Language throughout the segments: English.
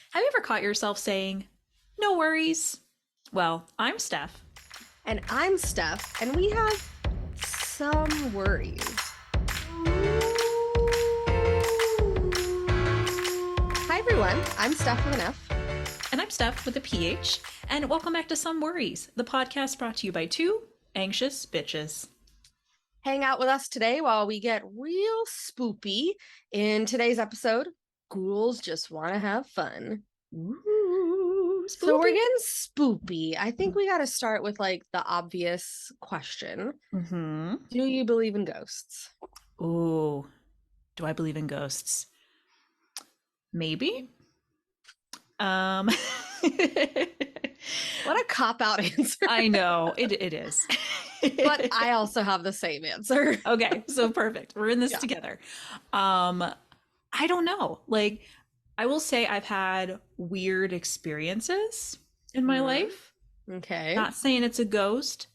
Have you ever caught yourself saying, no worries? Well, I'm Steph. And I'm Steph, and we have some worries. Hi, everyone. I'm Steph with an F. And I'm Steph with a PH. And welcome back to Some Worries, the podcast brought to you by two anxious bitches. Hang out with us today while we get real spoopy. In today's episode, ghouls just want to have fun. Ooh, So we're spoopy. getting spoopy. I think we got to start with like the obvious question. Mm-hmm. Do you believe in ghosts? Ooh, do I believe in ghosts? Maybe. Um, What a cop-out answer. I know it is. But I also have the same answer. Okay, so perfect. We're in this Yeah. together. Um, I don't know. Like, I will say I've had weird experiences in my Mhm. life. Okay. Not saying it's a ghost,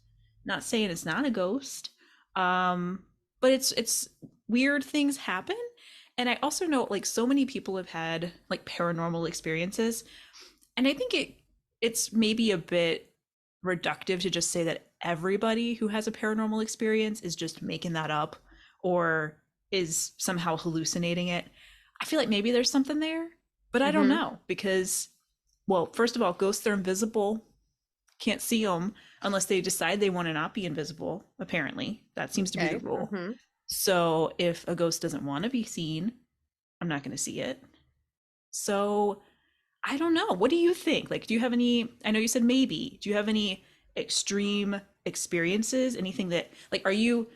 not saying it's not a ghost. Um, but it's weird things happen. And I also know like so many people have had like paranormal experiences. And I think it's maybe a bit reductive to just say that everybody who has a paranormal experience is just making that up or is somehow hallucinating it. I feel like maybe there's something there, but I don't Mm-hmm. know because, well, first of all, ghosts are invisible. Can't see them unless they decide they want to not be invisible, apparently. That seems to be the Okay. rule. Mm-hmm. So if a ghost doesn't want to be seen, I'm not going to see it. So I don't know. What do you think? Like, do you have any? I know you said maybe. Do you have any extreme experiences? Anything that, like, are you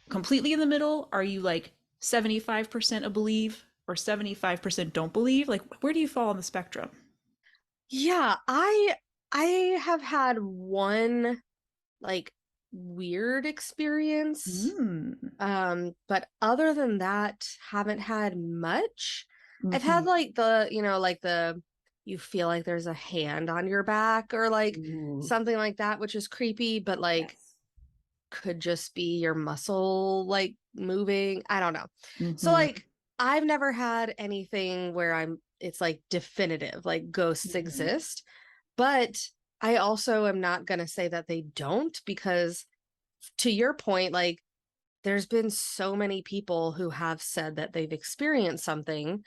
completely in the middle? Are you like 75% a believe or 75% don't believe? Like, where do you fall on the spectrum? Yeah, I have had one like weird experience. Mm. But other than that, haven't had much. I've had Mm-hmm. like the you feel like there's a hand on your back or like Ooh. something like that, which is creepy, but like Yes. could just be your muscle like moving. I don't know. So Mm-hmm. like I've never had anything where it's like definitive, like ghosts Mm-hmm. exist, but I also am not going to say that they don't because to your point, like there's been so many people who have said that they've experienced something,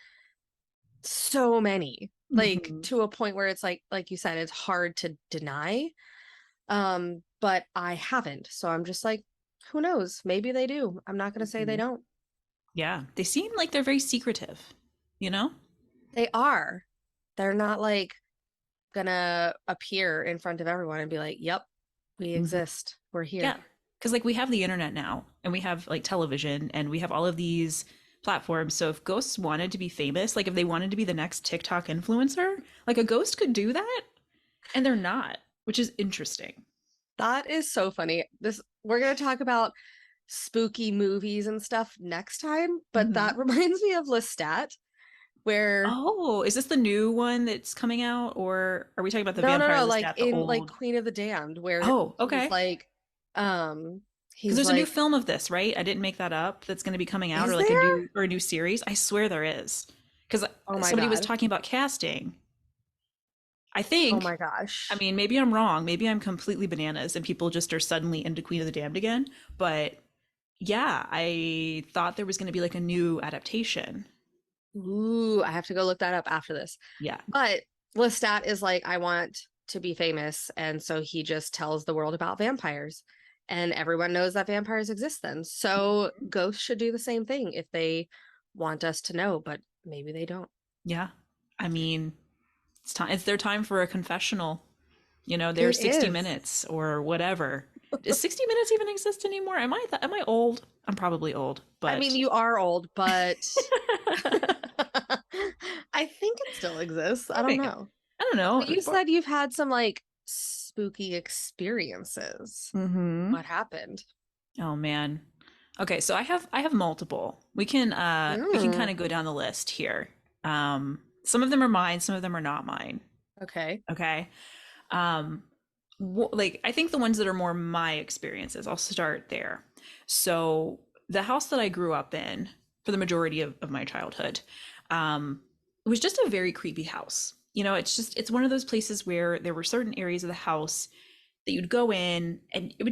so many, like Mm-hmm. to a point where it's like you said, it's hard to deny. But I haven't. So I'm just like, who knows? Maybe they do. I'm not going to say they Mm-hmm. don't. Yeah, they seem like they're very secretive, you know? They are. They're not like gonna appear in front of everyone and be like, yep, we Mm-hmm. exist. We're Yeah, here. because like we have the internet now, and we have like television, and we have all of these platforms. So if ghosts wanted to be famous, like if they wanted to be the next TikTok influencer, like a ghost could do that, and they're not, which is interesting. That is so funny. This we're gonna talk about spooky movies and stuff next time, but Hmm. that reminds me of Lestat, where Oh, is this the new one that's coming out, or are we talking about the no, Vampire no, like Lestat, the in like old? Queen of the Damned, where Oh, he's okay. like, Because he's there's a new like, film of this, right? I didn't make that up. That's going to be coming out, or is like there? a new series. I swear there is. Because Oh my somebody was God. talking about casting. I Oh think, my I gosh. mean, maybe I'm wrong. Maybe I'm completely bananas and people just are suddenly into Queen of the Damned again. But yeah, I thought there was going to be like a new adaptation. Ooh, I have to go look that up after this. Yeah. But Lestat is like, I want to be famous. And so he just tells the world about vampires. And everyone knows that vampires exist then. So ghosts should do the same thing if they want us to know, but maybe they don't. Yeah. I mean, it's time. It's their time for a confessional. You know, their It 60 is. minutes or whatever. Does 60 minutes even exist anymore? Am I old? I'm probably old, I mean, but you are old, but I think it still exists. I don't maybe. know. I don't But know. you said you've had some like spooky experiences. Mm-hmm. What happened? Oh man. Okay, so I have multiple. We can kind Mm, of go down the list here. Some of them are mine, some of them are not mine. okay. Okay. Um like I think the ones that are more my experiences, I'll start there. So the house that I grew up in for the majority of my childhood, it was just a very creepy house. it's one of those places where there were certain areas of the house that you'd go in and you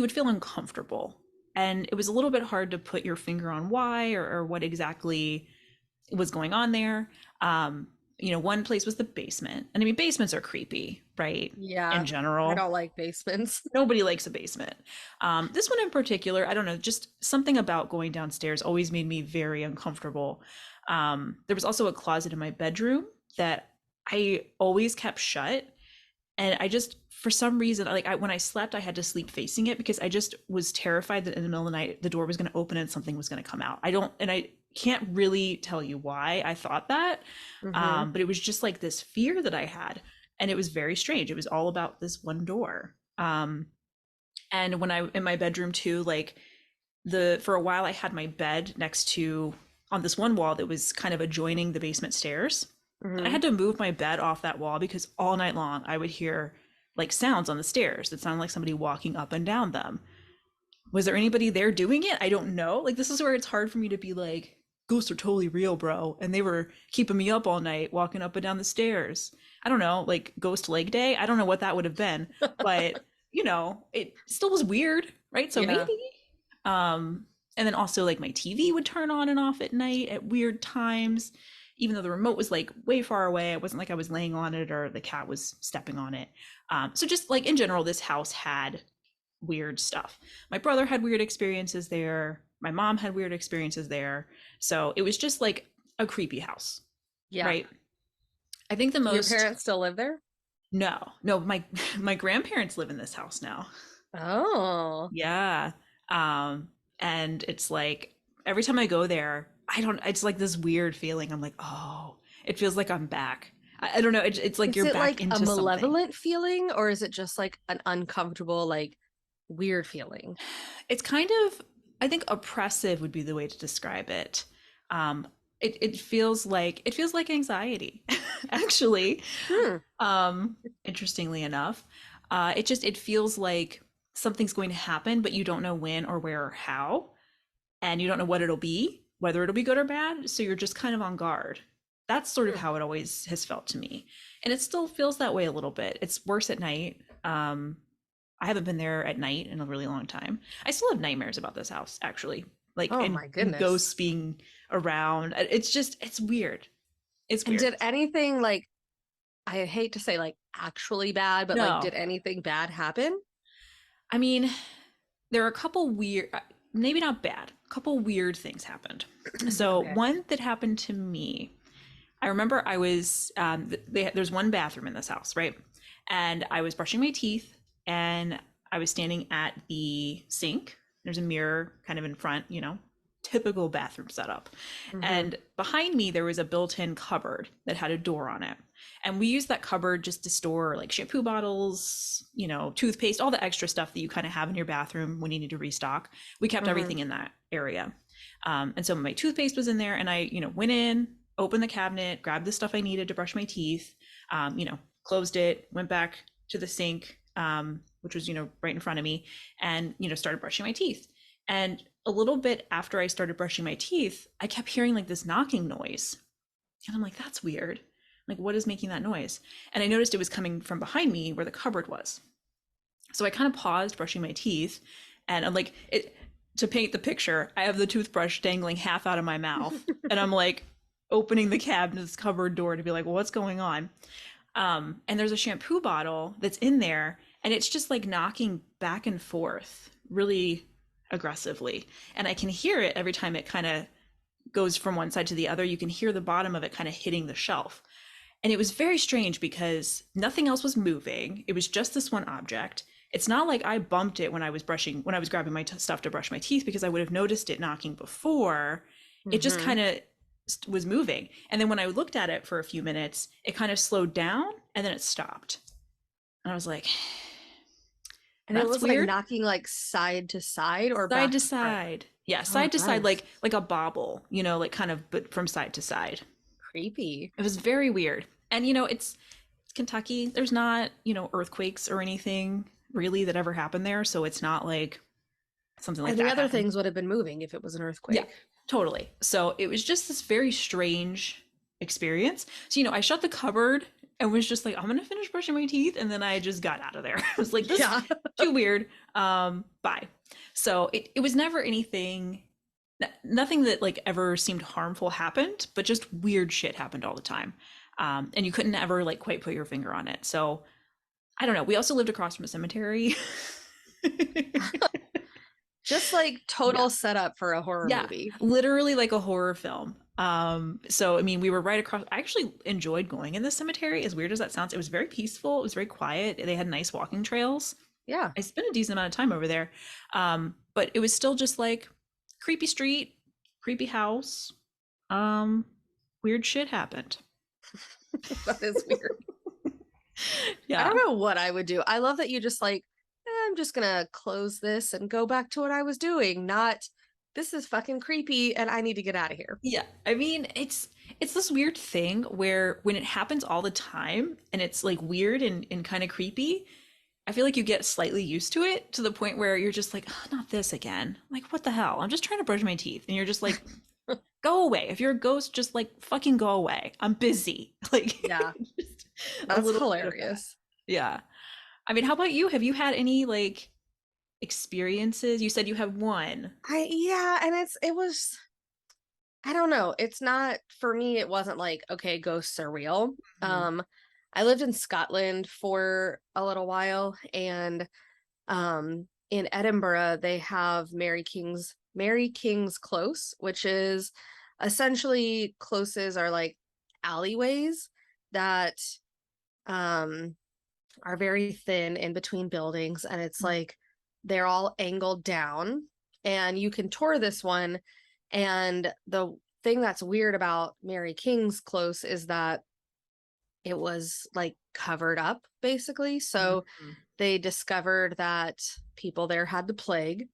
would feel uncomfortable. And it was a little bit hard to put your finger on why or what exactly was going on there. One place was the basement. And I mean, basements are creepy, right? In Yeah, I general, don't like basements. nobody likes a basement. This one in particular, I don't know, just something about going downstairs always made me very uncomfortable. There was also a closet in my bedroom that I always kept shut. And I just, for some reason, when I slept, I had to sleep facing it because I just was terrified that in the middle of the night, the door was going to open and something was going to come out. I can't really tell you why I thought that. Hmm. But it was just like this fear that I had. And it was very strange. It was all about this one door. And when I in my bedroom too, like for a while I had my bed next to on this one wall that was kind of adjoining the basement stairs. And I Hmm. had to move my bed off that wall because all night long I would hear like sounds on the stairs that sounded like somebody walking up and down them. Was there anybody there doing it? I don't know. Like this is where it's hard for me to be like, ghosts are totally real, bro. And they were keeping me up all night, walking up and down the stairs. I don't know, like ghost leg day. I don't know what that would have been, but it still was weird, right? So Yeah. maybe. Um, and then also like my TV would turn on and off at night at weird times, even though the remote was like way far away. It wasn't like I was laying on it or the cat was stepping on it. So just like in general, this house had weird stuff. My brother had weird experiences there. My mom had weird experiences there. So it was just like a creepy house, Yeah. right? I think the Do your most parents still live there? no, my my grandparents live in this house now. Oh. Yeah. Um, and it's like every time I go there, it's like this weird feeling. I'm like, oh, it feels like I'm back. I don't know. It's like Is you're it back like a into something. malevolent feeling or is it just like an uncomfortable, like weird feeling? It's kind of, I think oppressive would be the way to describe it. Um, it feels like anxiety, actually. Hmm. Interestingly enough, it feels like something's going to happen, but you don't know when or where or how, and you don't know what it'll be, whether it'll be good or bad. So you're just kind of on guard. That's sort of Hmm. how it always has felt to me, and it still feels that way a little bit. It's worse at night. I haven't been there at night in a really long time. I still have nightmares about this house, actually, like Oh and my ghosts goodness. being around. It's weird. It's And weird. did anything like, I hate to say like actually bad, but like, No, did anything bad happen? I mean, there are a couple weird, maybe not bad, a couple weird things happened. So Okay. one that happened to me, I remember I was there's one bathroom in this house, right? And I was brushing my teeth and I was standing at the sink. There's a mirror kind of in front, typical bathroom setup. Hmm. And behind me there was a built-in cupboard that had a door on it. And we used that cupboard just to store like shampoo bottles, toothpaste, all the extra stuff that you kind of have in your bathroom when you need to restock. We kept Hmm. everything in that area. And so my toothpaste was in there, and I, went in, opened the cabinet, grabbed the stuff I needed to brush my teeth, closed it, went back to the sink, which was, right in front of me, and, started brushing my teeth. And a little bit after I started brushing my teeth, I kept hearing like this knocking noise. And I'm like, that's weird. Like, what is making that noise? And I noticed it was coming from behind me where the cupboard was. So I kind of paused brushing my teeth, and I'm like, to paint the picture, I have the toothbrush dangling half out of my mouth, and I'm like opening the cabinet's cupboard door to be like, well, what's going on? And there's a shampoo bottle that's in there, and it's just like knocking back and forth really aggressively. And I can hear it every time it kind of goes from one side to the other. You can hear the bottom of it kind of hitting the shelf. And it was very strange because nothing else was moving. It was just this one object. It's not like I bumped it when I was grabbing my stuff to brush my teeth because I would have noticed it knocking before. It just Hmm. kind of was moving. And then when I looked at it for a few minutes, it kind of slowed down and then it stopped. And I was like, And it that's was like weird. knocking like side to side or Side back to to front. side. Yeah, Oh, side to side, that's like a bobble, like kind of but from side to side. creepy. It was very weird. And it's Kentucky. There's not, earthquakes or anything really that ever happened there, so it's not like something like And the that other happened. things would have been moving if it was an Yeah, earthquake. totally. So it was just this very strange. experience. So, I shut the cupboard and was just like, I'm gonna finish brushing my teeth, and then I just got out of there. I was like, this Yeah. too weird. Bye. So it was never anything, nothing that like ever seemed harmful happened, but just weird shit happened all the time. And you couldn't ever like quite put your finger on it. So I don't know. We also lived across from a cemetery. Just like Yeah. total setup for a horror Yeah, movie. literally like a horror film. So I mean, we were right across. I actually enjoyed going in the cemetery. As weird as that sounds, it was very peaceful. It was very quiet. They had nice walking trails. Yeah. I spent a decent amount of time over there. But it was still just like creepy street, creepy house. Um, Weird shit happened. That is weird. I Yeah. don't know what I would do. I love that you just like, I'm just gonna close this and go back to what I was doing. Not, this is fucking creepy and I need to get out of here. Yeah. I mean, it's this weird thing where when it happens all the time and it's like weird and kind of creepy, I feel like you get slightly used to it to the point where you're just like, oh, not this again. Like, what the hell? I'm just trying to brush my teeth. And you're just like, go away. If you're a ghost, just like fucking go away. I'm busy. Like, Yeah, just a that's little bit of that. hilarious. Yeah. I mean, how about you? Have you had any like experiences? You said you had one. Yeah, and it was, I don't know. It's not for me, it wasn't like, okay, ghosts are real. Mhm. Um, I lived in Scotland for a little while, and in Edinburgh they have Mary King's Close, which is essentially closes are like alleyways that um are very thin in between buildings, and it's like they're all angled down, and you can tour this one. And the thing that's weird about Mary King's Close is that it was like covered up basically. So Mhm. they discovered that people there had the plague,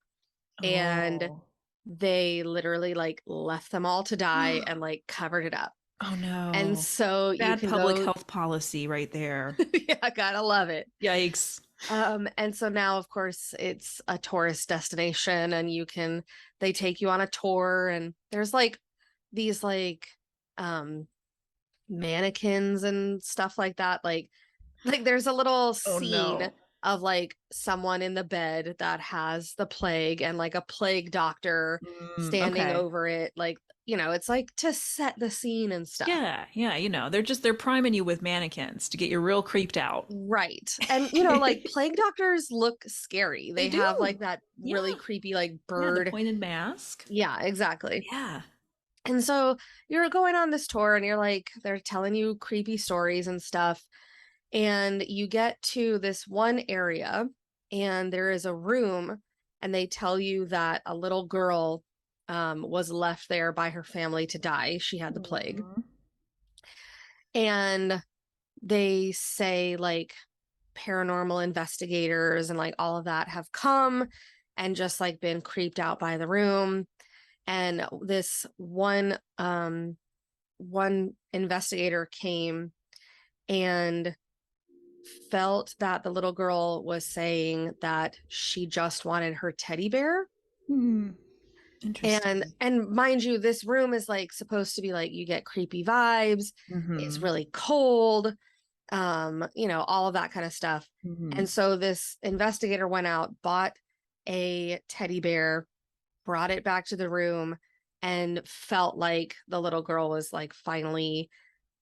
and Oh. they literally like left them all to die and like covered it up. Oh And no. so you Bad can public go, health policy right there. yeah, gotta love it. Yikes. And so now, of course, it's a tourist destination, and they take you on a tour, and there's like these um, mannequins and stuff like that. Like there's a little Oh scene no. of like someone in the bed that has the plague, and like a plague doctor standing Okay. over it. Like, it's like to set the scene and stuff. Yeah, yeah, they're priming you with mannequins to get you real creeped out. Right. And like plague doctors look scary. They They have like do. that really Yeah. creepy like Yeah, the bird. pointed mask. Yeah, exactly. Yeah. And so you're going on this tour, and you're like, they're telling you creepy stories and stuff. And you get to this one area, and there is a room, and they tell you that a little girl was left there by her family to die. She had the plague. Aw. And they say like paranormal investigators and like all of that have come and just like been creeped out by the room. And this one investigator came and felt that the little girl was saying that she just wanted her teddy bear. Hmm. and Interesting. and mind you, this room is like supposed to be like, you get creepy vibes. It's Mm-hmm. really cold, all of that kind of stuff. Mm-hmm. And so this investigator went out, bought a teddy bear, brought it back to the room, and felt like the little girl was like finally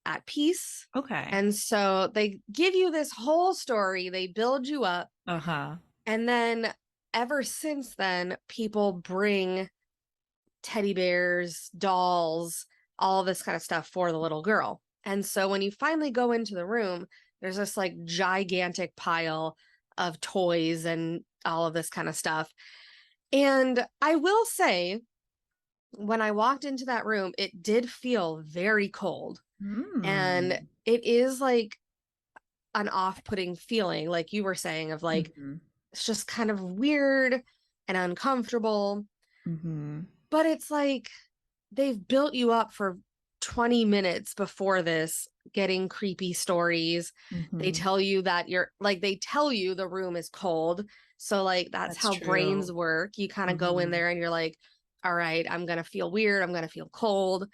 at peace. Okay. And so they give you this whole story, they build you up, Uh-huh. and then ever since then, people bring teddy bears, dolls, all this kind of stuff for the little girl. And so when you finally go into the room, there's this like gigantic pile of toys and all of this kind of stuff. And I will say, when I walked into that room, it did feel very cold. And Mm. it is like an off putting feeling, like you were saying, of like, Mm-hmm. it's just kind of weird and uncomfortable. Mm-hmm. But it's like they've built you up for 20 minutes before this, getting creepy stories. They Mm-hmm. tell you that they tell you the room is cold. So, like, that's That's how brains true. work. You kind of go in Mm-hmm. there and you're like, all right, I'm going to feel weird. I'm going to feel cold.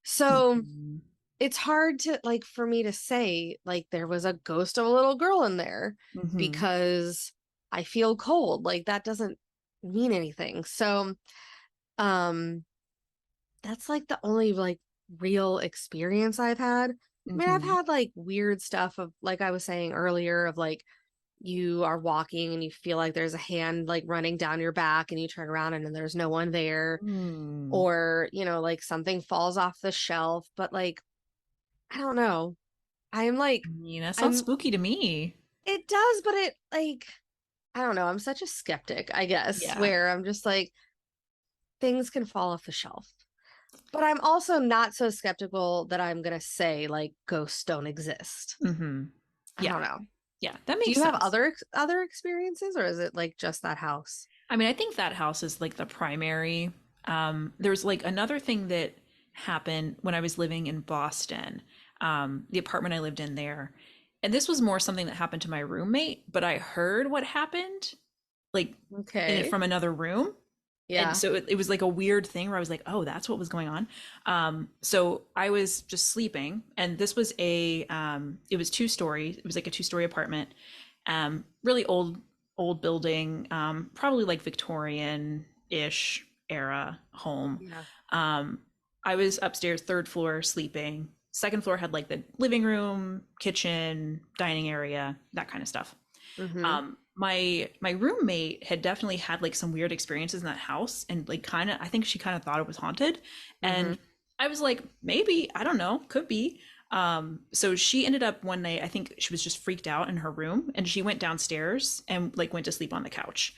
So, Mm-hmm. it's hard to like for me to say like there was a ghost of a little girl in there Hmm. because I feel cold. Like that doesn't mean anything. So, um that's like the only like real experience I've had. I mean, I've Hmm. had like weird stuff of like I was saying earlier of like you are walking and you feel like there's a hand like running down your back and you turn around and then there's no one there, Mm. or like something falls off the shelf, but like I don't know. I'm I like mean, that sounds I'm spooky to me. it does, but it like I don't know. I'm such a skeptic, I guess, Yeah. where I'm just like things can fall off the shelf. But I'm also not so skeptical that I'm going to say like ghosts don't exist. Hmm. I Yeah. don't know. Yeah, that Do makes you have sense. other experiences, or is it like just that house? I mean, I think that house is like the primary. There's like another thing that happened when I was living in Boston, the apartment I lived in there. And this was more something that happened to my roommate, but I heard what happened like in it Okay. from another room. And Yeah. so it was like a weird thing where I was like, oh, that's what was going on. So I was just sleeping, and this was it was 2 stories. It was like a 2-story apartment, really old building, probably like Victorian-ish era home. Yeah. Um, I was upstairs, third floor, sleeping. Second floor had like the living room, kitchen, dining area, that kind of stuff. Mm-hmm. My roommate had definitely had like some weird experiences in that house, and like kind of I think she kind of thought it was haunted, Mm-hmm. and I was like, maybe, I don't know, could be. So she ended up one night, I think she was just freaked out in her room, and she went downstairs and like went to sleep on the couch,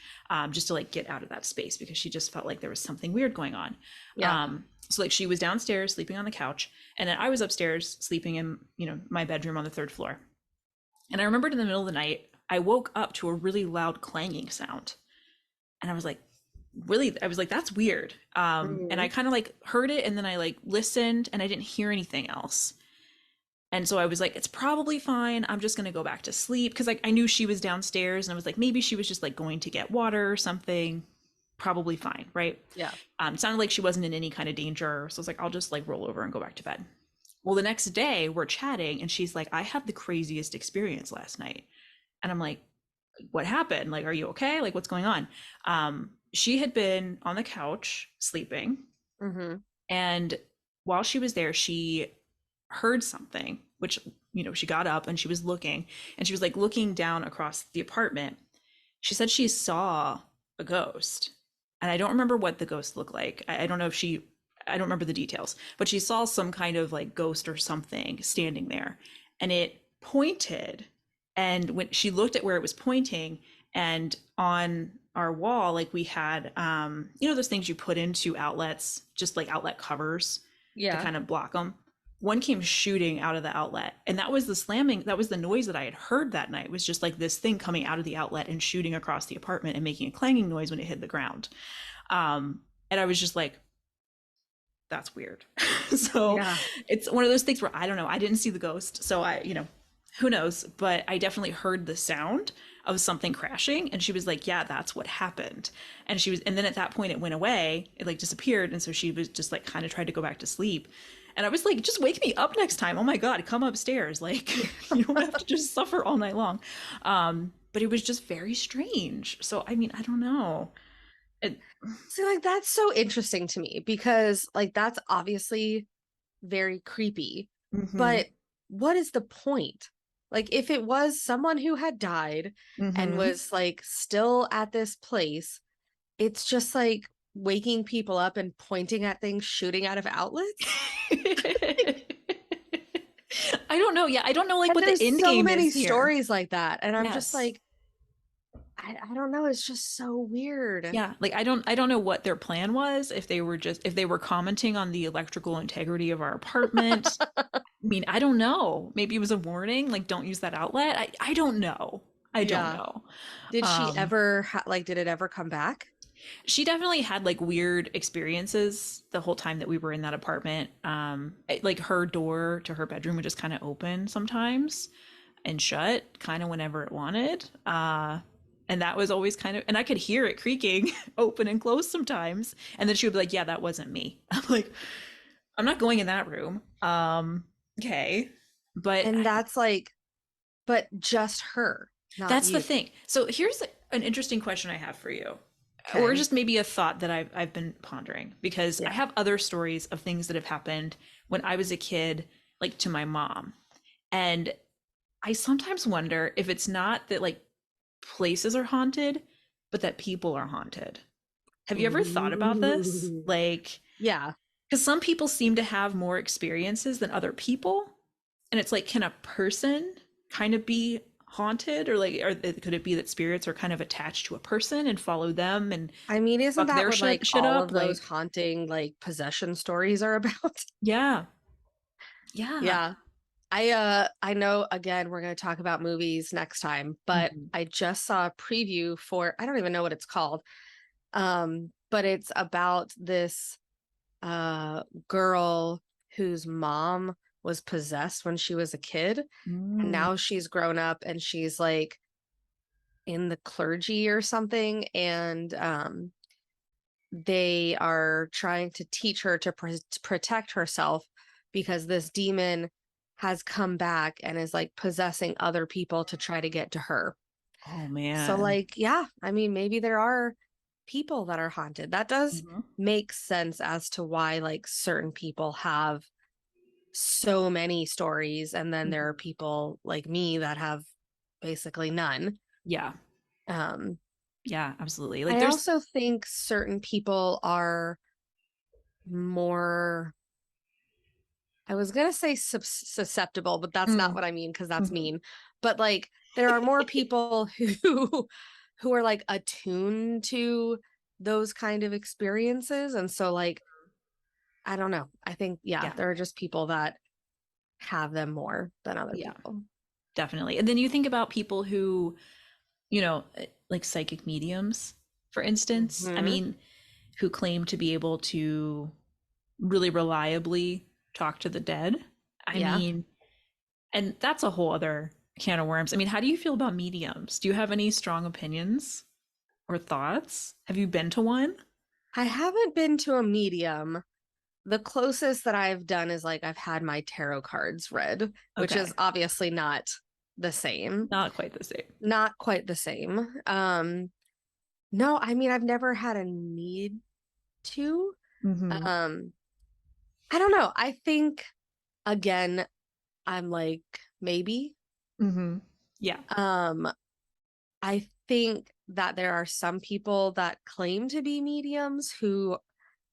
just to like get out of that space because she just felt like there was something weird going on. Yeah. So like she was downstairs sleeping on the couch, and then I was upstairs sleeping in, my bedroom on the third floor. And I remembered in the middle of the night, I woke up to a really loud clanging sound. And I was like, really? I was like, that's weird. And Mm-hmm. I kind of like heard it, and then I like listened and I didn't hear anything else. And so I was like, it's probably fine. I'm just going to go back to sleep. Cause like I knew she was downstairs, and I was like, maybe she was just like going to get water or something. Probably fine. Right. Yeah. It sounded like she wasn't in any kind of danger. So I was like, I'll just like roll over and go back to bed. Well, the next day we're chatting, and she's like, I had the craziest experience last night. And I'm like, what happened? Like, are you okay? Like, what's going on? She had been on the couch sleeping, Mm-hmm. and while she was there, she heard something, which, she got up and she was looking, and she was like looking down across the apartment. She said she saw a ghost. And I don't remember what the ghost looked like. I don't know if I don't remember the details, but she saw some kind of like ghost or something standing there, and it pointed. And when she looked at where it was pointing, and on our wall, like we had, those things you put into outlets, just like outlet covers to Yeah. kind of block them. One came shooting out of the outlet, and that was the slamming. That was the noise that I had heard that night, was just like this thing coming out of the outlet and shooting across the apartment and making a clanging noise when it hit the ground. And I was just like, that's weird. So Yeah. it's one of those things where I don't know. I didn't see the ghost, so who knows? But I definitely heard the sound of something crashing, and she was like, "Yeah, that's what happened." And then at that point, it went away. It like disappeared, and so she was just like kind of tried to go back to sleep. And I was like, "Just wake me up next time. Oh my God, come upstairs. Like, you don't have to just suffer all night long." But it was just very strange. So I mean, I don't know. It, See, like that's so interesting to me because like that's obviously very creepy. mm-hmm, But what is the point? Like, if it was someone who had died and mm-hmm. was like still at this place, it's just like waking people up and pointing at things shooting out of outlets. I don't know. Yeah, I don't know like And what the there's end so game many is here. stories like that. And I'm just Yes. like, I don't know. It's just so weird. Yeah, like I don't know what their plan was, if they were commenting on the electrical integrity of our apartment. I mean, I don't know. Maybe it was a warning, like don't use that outlet. I don't know. I don't Yeah. know. Did she Um ever, like, did it ever come back? she definitely had like weird experiences the whole time that we were in that apartment. Like her door to her bedroom would just kind of open sometimes and shut kind of whenever it wanted. And that was always kind of, and I could hear it creaking open and close sometimes. And then she would be like, yeah, that wasn't me. I'm like, I'm not going in that room. Okay. But And that's like, but just her, not that's the you. thing. So here's an interesting question I have for you, or Okay. just maybe a thought that I've been pondering, because I Yeah. have other stories of things that have happened when I was a kid, like to my mom. And I sometimes wonder if it's not that like places are haunted, but that people are haunted. Have you ever thought about this? Ooh. Like, Yeah. because some people seem to have more experiences than other people. And it's like, can a person kind of be haunted? Or like, could it be that spirits are kind of attached to a person and follow them and I mean, isn't fuck that their what like shit all up? of those Like, haunting like possession stories are about? yeah, yeah. Yeah. I know again we're going to talk about movies next time, but Mhm. I just saw a preview for I don't even know what it's called. But it's about this girl whose mom was possessed when she was a kid, and Mm. now she's grown up and she's like in the clergy or something, and they are trying to teach her to protect herself because this demon has come back and is like possessing other people to try to get to her. Oh, So, man. like, yeah, I mean, maybe there are people that are haunted. That does Mhm. make sense as to why, like, certain people have so many stories, and then there are Mhm. people like me that have basically none. Yeah, Um, yeah, absolutely. Like, I there's, also think certain people are more, I was going to say susceptible, but that's not mm, what I mean because that's mhm. mean. But like there are more people who are like attuned to those kind of experiences, and so like I don't know. I think yeah, Yeah, there are just people that have them more than other yeah, people. definitely. And then you think about people who, like psychic mediums, for instance. I Mhm. mean, who claim to be able to really reliably talk to the dead. I Yeah. mean, and that's a whole other can of worms. I mean, how do you feel about mediums? Do you have any strong opinions or thoughts? Have you been to one? I haven't been to a medium. The closest that I've done is like I've had my tarot cards read, which Okay, is obviously not the same. not quite the same. Not quite the same. No, I mean I've never had a need to. Mm-hmm. Um, I don't know. I think again, I'm like maybe. Mm-hmm. Yeah. Um, I think that there are some people that claim to be mediums who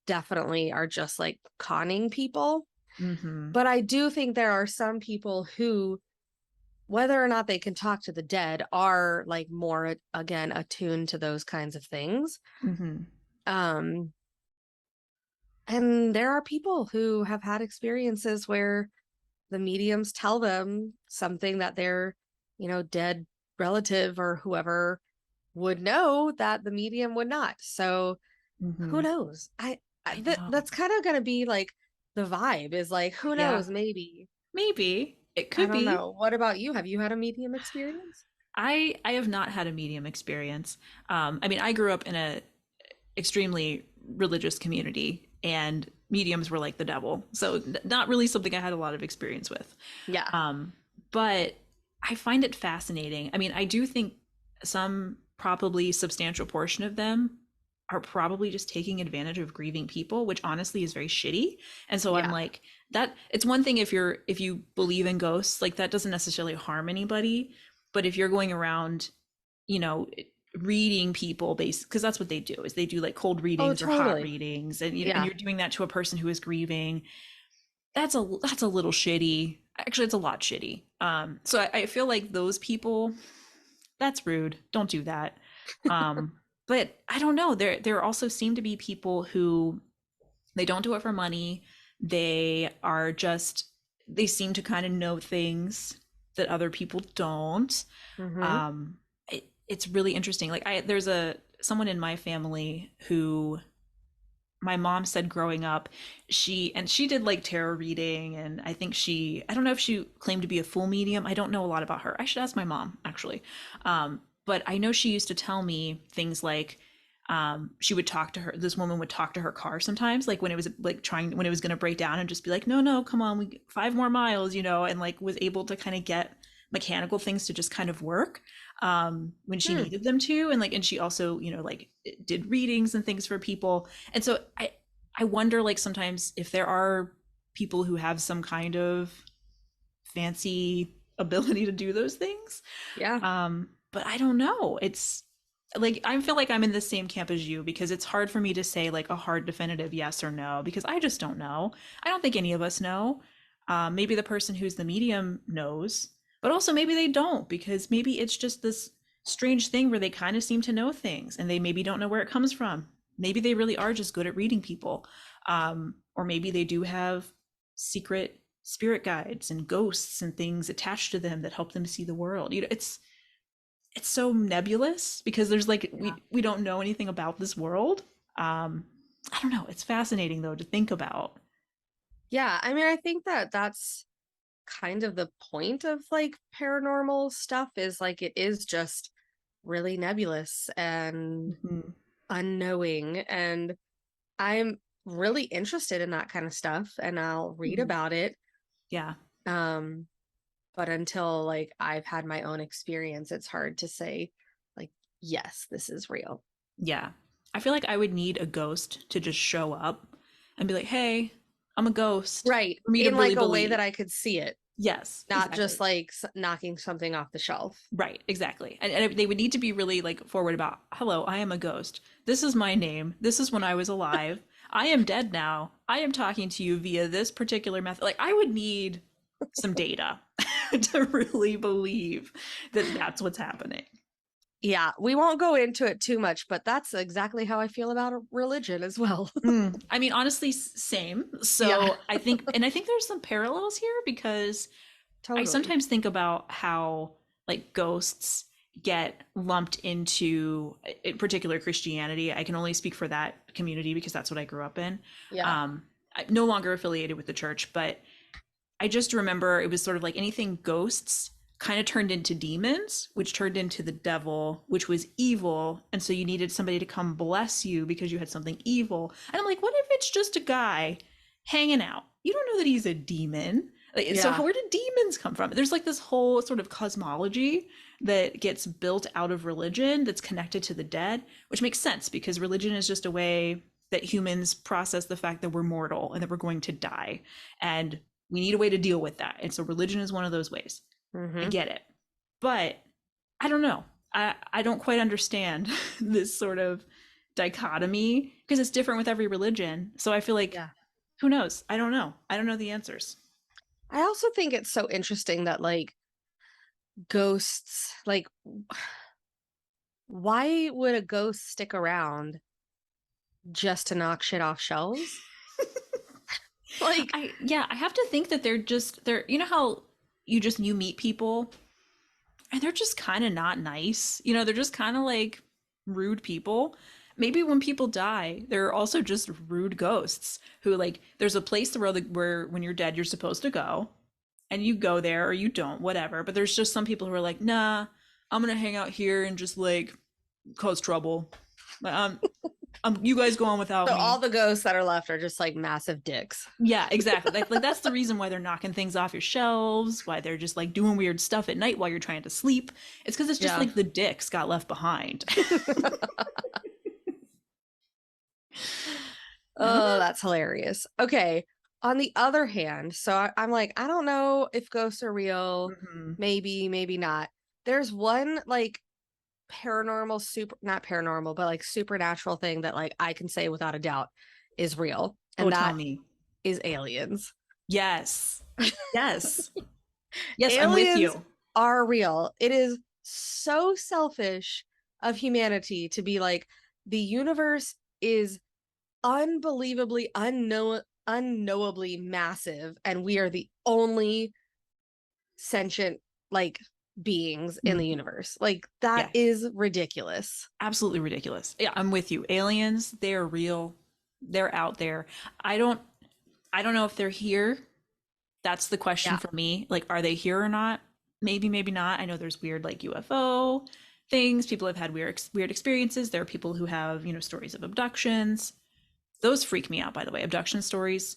definitely are just like conning people. Mm-hmm. But I do think there are some people who, whether or not they can talk to the dead, are like more again attuned to those kinds of things. Mm-hmm. Um, and there are people who have had experiences where the mediums tell them something that their, dead relative or whoever would know that the medium would not. So who Mm-hmm. knows? I know. That's kind of going to be like the vibe is like, who Yeah. knows? Maybe. Maybe. It I could don't be. know. What about you? Have you had a medium experience? I have not had a medium experience. I mean, I grew up in a extremely religious community, and mediums were like the devil. So not really something I had a lot of experience with. Yeah. Um, but I find it fascinating. I mean, I do think some probably substantial portion of them are probably just taking advantage of grieving people, which honestly is very shitty. And so I'm Yeah. like, that it's one thing if you believe in ghosts, like that doesn't necessarily harm anybody. But if you're going around, you know, reading people based because that's what they do is they do like cold Oh, readings or hot totally. readings, and Yeah. you're doing that to a person who is grieving. That's a little shitty. Actually, it's a lot shitty. So I feel like those people, that's rude. Don't do that. But I don't know. There also seem to be people who they don't do it for money. They are just they seem to kind of know things that other people don't. Mm-hmm. Um, it's really interesting. Like there's a someone in my family who my mom said growing up, she did like tarot reading, and I don't know if she claimed to be a full medium. I don't know a lot about her. I should ask my mom actually. But I know she used to tell me things like She would talk to her, this woman would talk to her car sometimes, like when it was like trying, when it was going to break down, and just be like, no, no, come on, we 5 more miles, and like was able to kind of get mechanical things to just kind of work when she Hmm. needed them to. And like, and she also, like did readings and things for people. And so I wonder, like, sometimes if there are people who have some kind of fancy ability to do those things. Yeah. But I don't know. It's like I feel like I'm in the same camp as you, because it's hard for me to say like a hard definitive yes or no, because I just don't know. I don't think any of us know. Maybe the person who's the medium knows, but also maybe they don't, because maybe it's just this strange thing where they kind of seem to know things and they maybe don't know where it comes from. Maybe they really are just good at reading people. Or maybe they do have secret spirit guides and ghosts and things attached to them that help them see the world. It's so nebulous, because there's like Yeah. we don't know anything about this world. I don't know. It's fascinating though to think about. Yeah. I mean, I think that that's kind of the point of like paranormal stuff is like it is just really nebulous and Mhm. unknowing. And I'm really interested in that kind of stuff and I'll read Mhm. about it. Yeah, Um, but until like I've had my own experience, it's hard to say like, yes, this is real. yeah. I feel like I would need a ghost to just show up and be like, "Hey, I'm a ghost," Right. for me to In really like a way that believe. I could see it, Yes, not just exactly. like knocking something off the shelf. Right, exactly. And they would need to be really like forward about, "Hello, I am a ghost. This is my name. This is when I was alive. I am dead now. I am talking to you via this particular method." Like I would need some data to really believe that that's what's happening. Yeah, we won't go into it too much, but that's exactly how I feel about religion as well. I mean, honestly, same. Yeah, So I think there's some parallels here, because I totally. sometimes think about how like ghosts get lumped into, in particular, Christianity. I can only speak for that community because that's what I grew up in. Yeah. I'm no longer affiliated with the church, but I just remember it was sort of like anything ghosts kind of turned into demons, which turned into the devil, which was evil. And so you needed somebody to come bless you because you had something evil. And I'm like, what if it's just a guy hanging out? You don't know that he's a demon. Like, so Yeah. where did demons come from? There's like this whole sort of cosmology that gets built out of religion that's connected to the dead, which makes sense because religion is just a way that humans process the fact that we're mortal and that we're going to die. And we need a way to deal with that. And so religion is one of those ways. I Mm-hmm. get it. But I don't know. I don't quite understand this sort of dichotomy, because it's different with every religion. So I feel like, Yeah. who knows? I don't know. I don't know the answers. I also think it's so interesting that like ghosts, like why would a ghost stick around just to knock shit off shelves? Like, I have to think that they're, how you meet people and they're just kind of not nice. They're just kind of like rude people. Maybe when people die, they're also just rude ghosts who, like, there's a place where when you're dead you're supposed to go, and you go there or you don't, whatever. But there's just some people who are like, nah, I'm gonna hang out here and just like cause trouble. Like, you guys go on without so all me. the ghosts that are left are just like massive dicks. Yeah, exactly. Like that's the reason why they're knocking things off your shelves, why they're just like doing weird stuff at night while you're trying to sleep. It's because it's just Yeah. like the dicks got left behind. Oh, that's hilarious. Okay. On the other hand, so I'm like, I don't know if ghosts are real. Mhm. Maybe, maybe not. There's one like not paranormal, but like supernatural thing that like I can say without a doubt is real. Oh, And tell that me. is aliens. Yes. Yes. Yes, I'm with Aliens you. are real. It is so selfish of humanity to be like, the universe is unbelievably unknowably massive and we are the only sentient like beings in the Mhm. universe. Like that Yeah, is ridiculous. absolutely ridiculous. Yeah, I'm with you. Aliens, they're real. They're out there. I don't I don't know if they're here. That's the question Yeah. for me. Like, are they here or not? Maybe, maybe not. I know there's weird like UFO things. People have had weird experiences. There are people who have, stories of abductions. Those freak me out, by the way. Abduction stories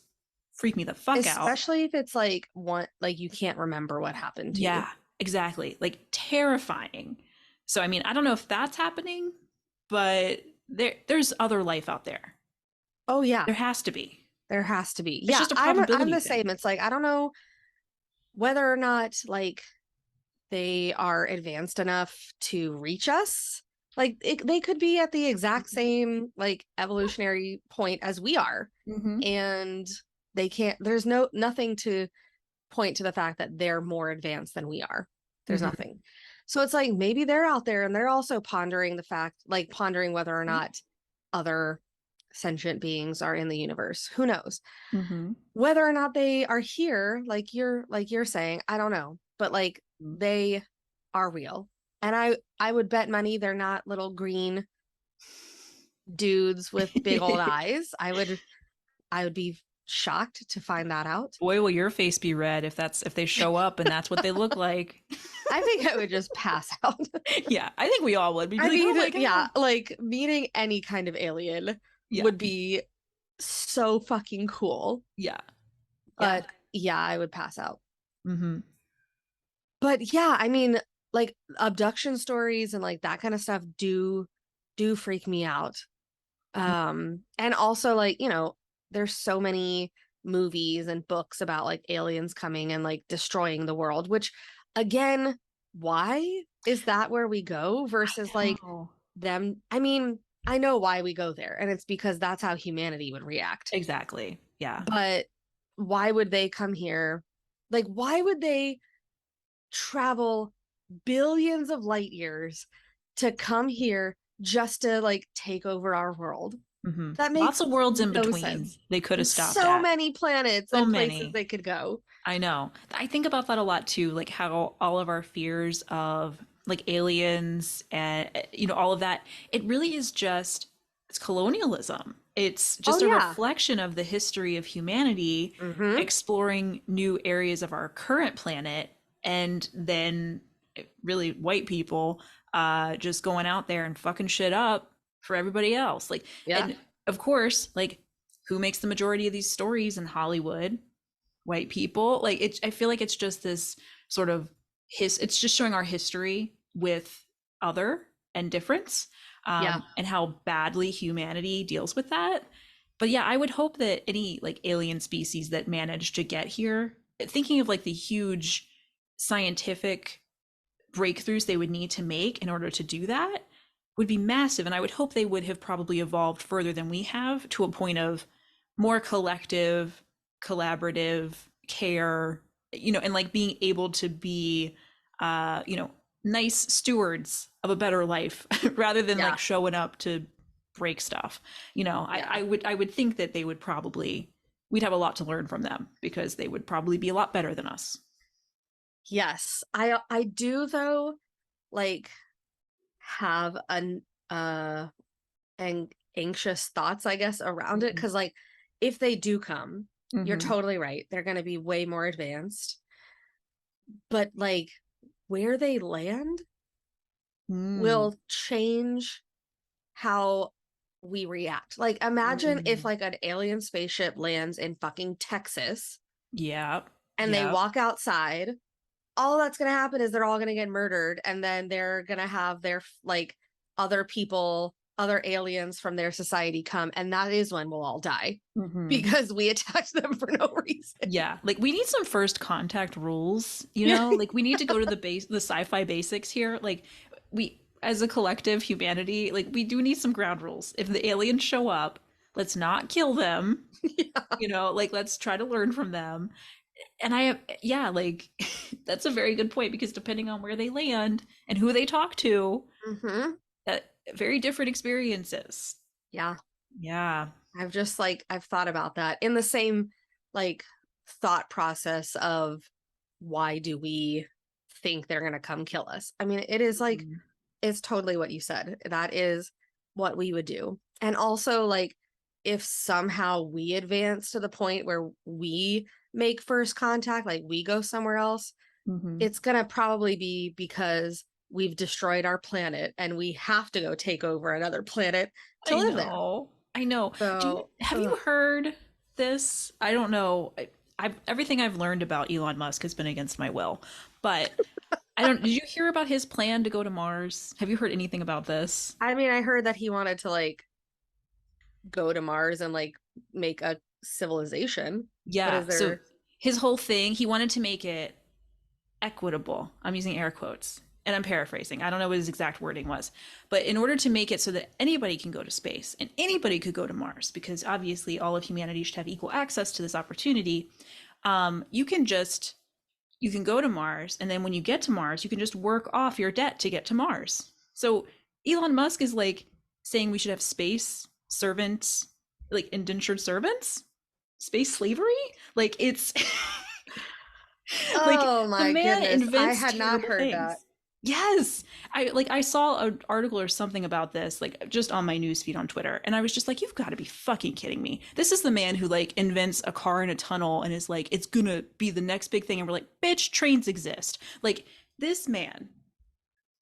freak me the fuck out. Especially if it's like one, like you can't remember what happened to you. Yeah, exactly. Like terrifying. So I mean, I don't know if that's happening, but there's other life out there. Oh yeah, There has to be. there has to be. It's Yeah, just a I'm probability the thing. same. It's like I don't know whether or not like they are advanced enough to reach us. Like they could be at the exact same like evolutionary point as we are, Mm-hmm. and they can't. There's nothing to point to the fact that they're more advanced than we are. There's Mm-hmm. nothing. So it's like maybe they're out there and they're also pondering the fact, like pondering whether or not other sentient beings are in the universe. Who knows? Mm-hmm. Whether or not they are here, like you're saying, I don't know. But like they are real. And I would bet money they're not little green dudes with big old eyes. I would be shocked to find that out. Boy, will your face be red if they show up and that's what they look like. I think I would just pass out. Yeah, I think we all would. We'd be I like, oh mean, my yeah, god. like meeting any kind of alien Yeah, would be so fucking cool. yeah, yeah. But yeah, I would pass out. Mm-hmm. But yeah, I mean, like abduction stories and like that kind of stuff do freak me out. And also like, there's so many movies and books about like aliens coming and like destroying the world, which again, why is that where we go versus I like know. them? I mean, I know why we go there, and it's because that's how humanity would react. Exactly. Yeah. But why would they come here? Like, why would they travel billions of light years to come here just to like take over our world? Mm-hmm. That Lots makes of worlds in no between sense. they could have And stopped so at. many planets So and places many. they could go. I know. I think about that a lot too, like how all of our fears of like aliens and all of that, it really is just it's colonialism. It's Oh just a yeah. reflection of the history of humanity Mm-hmm. exploring new areas of our current planet and then really white people just going out there and fucking shit up for everybody else. Like Yeah. and of course, like who makes the majority of these stories in Hollywood? White people. Like it I feel like it's just this sort of it's just showing our history with other and difference, Yeah. and how badly humanity deals with that. But yeah, I would hope that any like alien species that managed to get here, thinking of like the huge scientific breakthroughs they would need to make in order to do that, would be massive. And I would hope they would have probably evolved further than we have to a point of more collective, collaborative care, and like being able to be, nice stewards of a better life rather than Yeah. like showing up to break stuff. Yeah. I would think that they would probably, we'd have a lot to learn from them because they would probably be a lot better than us. Yes. I do though like have an and anxious thoughts, I guess, around it. Mm-hmm. Cause like if they do come, you're Mm-hmm. totally right. They're gonna be way more advanced. But like where they land Mm. will change how we react. Like imagine if Mm. like an alien spaceship lands in fucking Texas Yep. and they Yep. walk outside, all that's going to happen is they're all going to get murdered and then they're going to have their like other people, other aliens from their society come and that is when we'll all die Mm-hmm. because we attacked them for no reason. Yeah, like we need some first contact rules, Like we need to go to the sci-fi basics here. Like we as a collective humanity, like we do need some ground rules. If the aliens show up, let's not kill them, Yeah. like let's try to learn from them. And yeah, like that's a very good point because depending on where they land and who they talk to, Mm-hmm. that very different experiences. Yeah. Yeah. I've just like I've thought about that in the same like thought process of why do we think they're going to come kill us? I mean, it is like Mhm. it's totally what you said. That is what we would do. And also like if somehow we advance to the point where we make first contact, like we go somewhere else, Mhm. it's going to probably be because we've destroyed our planet and we have to go take over another planet to I live there. know. I know. So, Have you ugh. heard this? I don't know. I've everything I've learned about Elon Musk has been against my will. But I don't, did you hear about his plan to go to Mars? Have you heard anything about this? I mean, I heard that he wanted to like go to Mars and like make a civilization. But Yeah. is So there his whole thing, he wanted to make it equitable. I'm using air quotes and I'm paraphrasing. I don't know what his exact wording was. But in order to make it so that anybody can go to space and anybody could go to Mars, because obviously all of humanity should have equal access to this opportunity, you can just you can go to Mars, and then when you get to Mars, you can just work off your debt to get to Mars. So Elon Musk is like saying we should have space servants, like indentured servants, space slavery. Like it's like Oh the my man goodness. I invents had not terrible heard that. things. Yes. I saw an article or something about this, like just on my newsfeed on Twitter. And I was just like, you've got to be fucking kidding me. This is the man who like invents a car in a tunnel and is like, it's gonna be the next big thing. And we're like, bitch, trains exist. Like this man.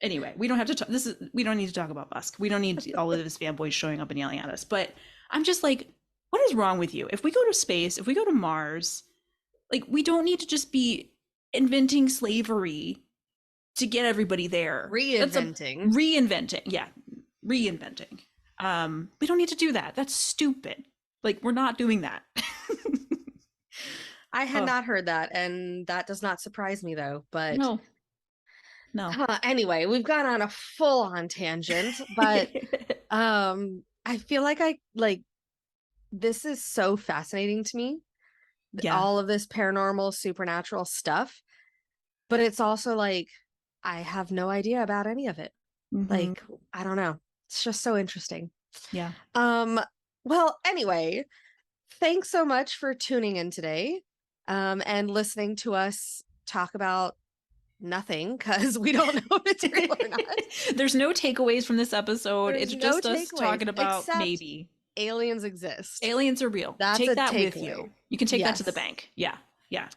Anyway, we don't have to talk. We don't need to talk about Musk. We don't need all of his fanboys showing up and yelling at us. But I'm just like, what is wrong with you? If we go to space, if we go to Mars, like we don't need to just be inventing slavery to get everybody there. That's a Reinventing. reinventing. Yeah, reinventing. We don't need to do that. That's stupid. Like we're not doing that. I had Oh, not heard that, and that does not surprise me though. But no, no. anyway, we've gone on a full on tangent, but I feel like I like this is so fascinating to me, Yeah. all of this paranormal, supernatural stuff, but it's also like I have no idea about any of it. Hmm. Like, I don't know. It's just so interesting. Yeah. Um, well, anyway, thanks so much for tuning in today, and listening to us talk about nothing because we don't know if it's real or not. There's no takeaways from this episode. There's It's no just us takeaways talking about except maybe aliens exist. aliens are real. That's Take a that with takeaway. you. You can take that to the Yes. bank. Yeah. Yeah.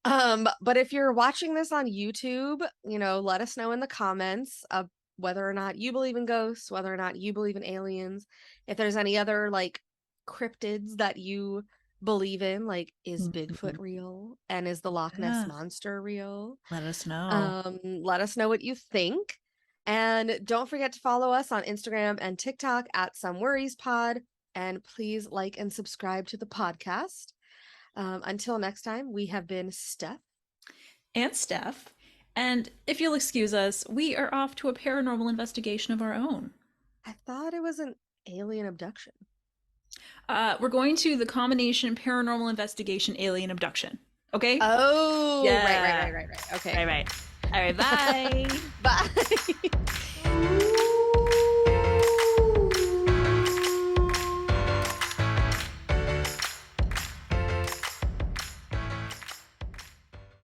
But if you're watching this on YouTube, let us know in the comments of whether or not you believe in ghosts, whether or not you believe in aliens, if there's any other like cryptids that you believe in, like is Bigfoot Mhm. real and is the Loch Ness Yeah. monster real? Let us know. Let us know what you think. And don't forget to follow us on Instagram and TikTok at Some Worries Pod. And please like and subscribe to the podcast. Until next time, we have been Steph. And Steph. And if you'll excuse us, we are off to a paranormal investigation of our own. I thought it was an alien abduction. We're going to the combination paranormal investigation alien abduction. Okay? Oh, right, right, Yeah. right, right, right. Okay. Right, right. All right, bye. Bye.